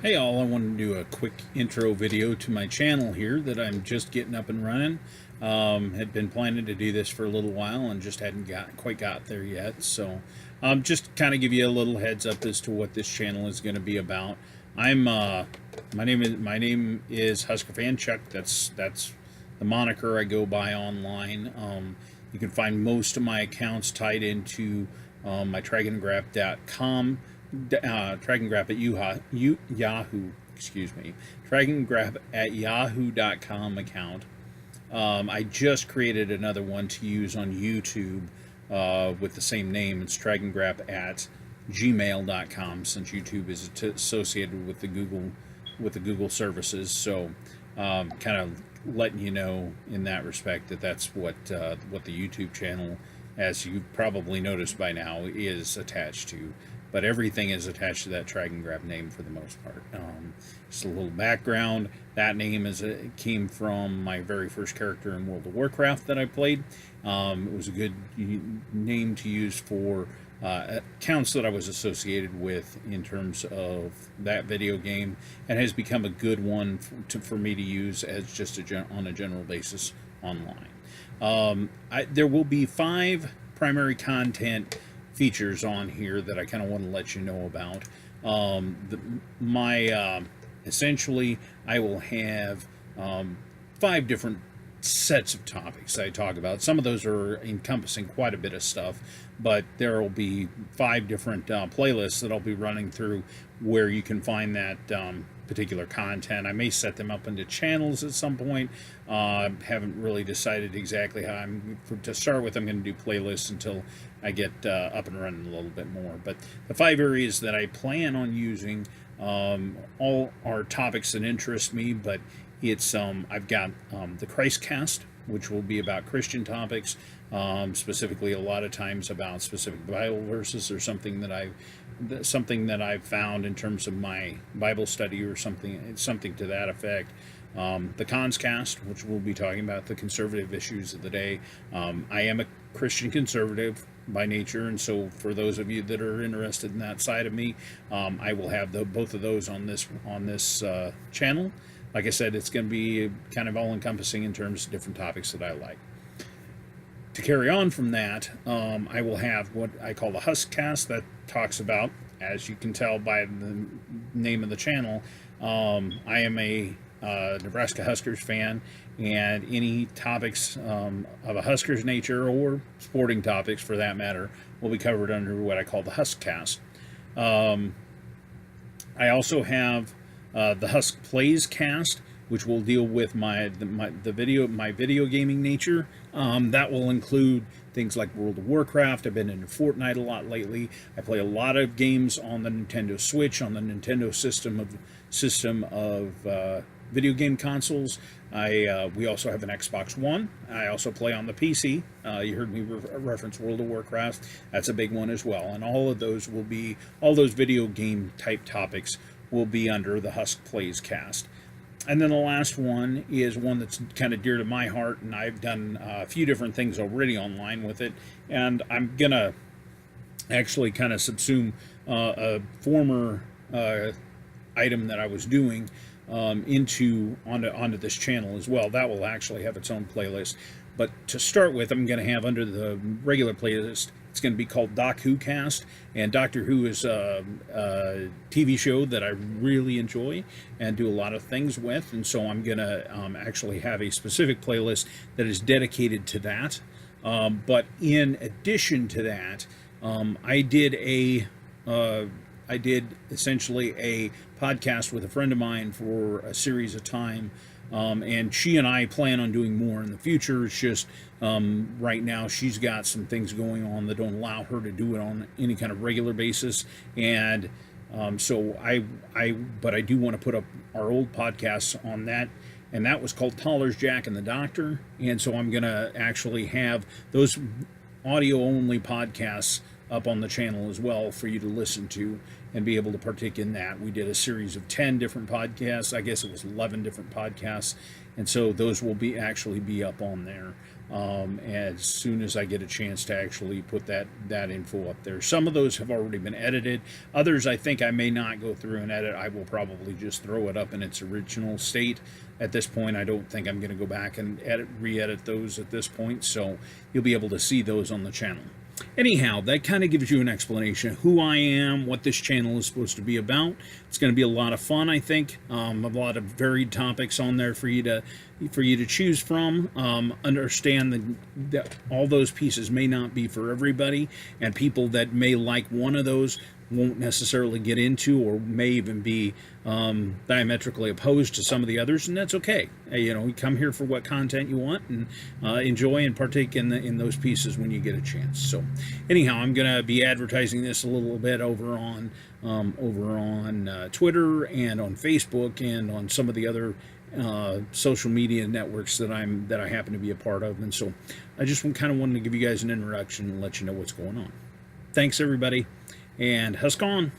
Hey all, I wanted to do a quick intro video to my channel here that I'm just getting up and running. Had been planning to do this for a little while and just hadn't quite got there yet. So just kind of give you a little heads up as to what this channel is going to be about. My name is Husker Fan Chuck. That's the moniker I go by online. You can find most of my accounts tied into my dragongrab.com. Dragongrab at Yahoo, excuse me, Dragongrab at Yahoo.com account. I just created another one to use on YouTube with the same name. It's Dragongrab at gmail.com, since YouTube is associated with the Google services. So kind of letting you know in that respect that that's what the YouTube channel, as you've probably noticed by now, is attached to. But everything is attached to that Dragongrab name for the most part. Just a little background. That name came from my very first character in World of Warcraft that I played. It was a good name to use for accounts that I was associated with in terms of that video game, and has become a good one for me to use as just on a general basis online. There will be 5 primary content features on here that I kind of want to let you know about. Essentially, I will have 5 different sets of topics that I talk about. Some of those are encompassing quite a bit of stuff, but there will be 5 different playlists that I'll be running through where you can find that particular content. I may set them up into channels at some point. Haven't really decided exactly how to start with. I'm going to do playlists until I get up and running a little bit more. But the 5 areas that I plan on using all are topics that interest me, but it's I've got the Christcast, which will be about Christian topics, specifically a lot of times about specific Bible verses or something that I've found in terms of my Bible study or something to that effect. The Conscast, which we'll be talking about the conservative issues of the day. I am a Christian conservative by nature, and so for those of you that are interested in that side of me, I will have both of those on this channel. Like I said, it's going to be kind of all-encompassing in terms of different topics that I like. To carry on from that, I will have what I call the Huskcast, that talks about, as you can tell by the name of the channel, I am a Nebraska Huskers fan, and any topics of a Huskers nature, or sporting topics for that matter, will be covered under what I call the Huskcast. I also have the Husk Plays Cast, which will deal with my video gaming nature. That will include things like World of Warcraft. I've been into Fortnite a lot lately. I play a lot of games on the Nintendo Switch, on the Nintendo system of video game consoles. We also have an Xbox One. I also play on the PC. You heard me reference World of Warcraft. That's a big one as well. And all those video game type topics will be under the Husk Plays Cast. And then the last one is one that's kind of dear to my heart, and I've done a few different things already online with it, and I'm going to actually kind of subsume a former item that I was doing onto this channel as well. That will actually have its own playlist. But to start with, I'm going to have under the regular playlist, it's going to be called Doc Who Cast, and Doctor Who is a TV show that I really enjoy and do a lot of things with, and so I'm going to actually have a specific playlist that is dedicated to that. But in addition to that, I did essentially a podcast with a friend of mine for a series of time. And she and I plan on doing more in the future. It's just right now she's got some things going on that don't allow her to do it on any kind of regular basis. And but I do want to put up our old podcasts on that. And that was called Toller's Jack and the Doctor. And so I'm going to actually have those audio-only podcasts up on the channel as well for you to listen to and be able to partake in that. We did a series of 10 different podcasts. I guess it was 11 different podcasts. And so those will actually be up on there as soon as I get a chance to actually put that info up there. Some of those have already been edited. Others I think I may not go through and edit. I will probably just throw it up in its original state. At this point, I don't think I'm going to go back and re-edit those at this point. So you'll be able to see those on the channel. Anyhow, that kind of gives you an explanation of who I am, what this channel is supposed to be about. It's going to be a lot of fun, I think. A lot of varied topics on there for you to choose from. Understand that all those pieces may not be for everybody, and people that may like one of those won't necessarily get into or may even be diametrically opposed to some of the others, and that's okay. You come here for what content you want and enjoy and partake in those pieces when you get a chance. So anyhow, I'm going to be advertising this a little bit over on Twitter and on Facebook and on some of the other social media networks that I happen to be a part of. And so I just kind of wanted to give you guys an introduction and let you know what's going on. Thanks everybody, and husk on.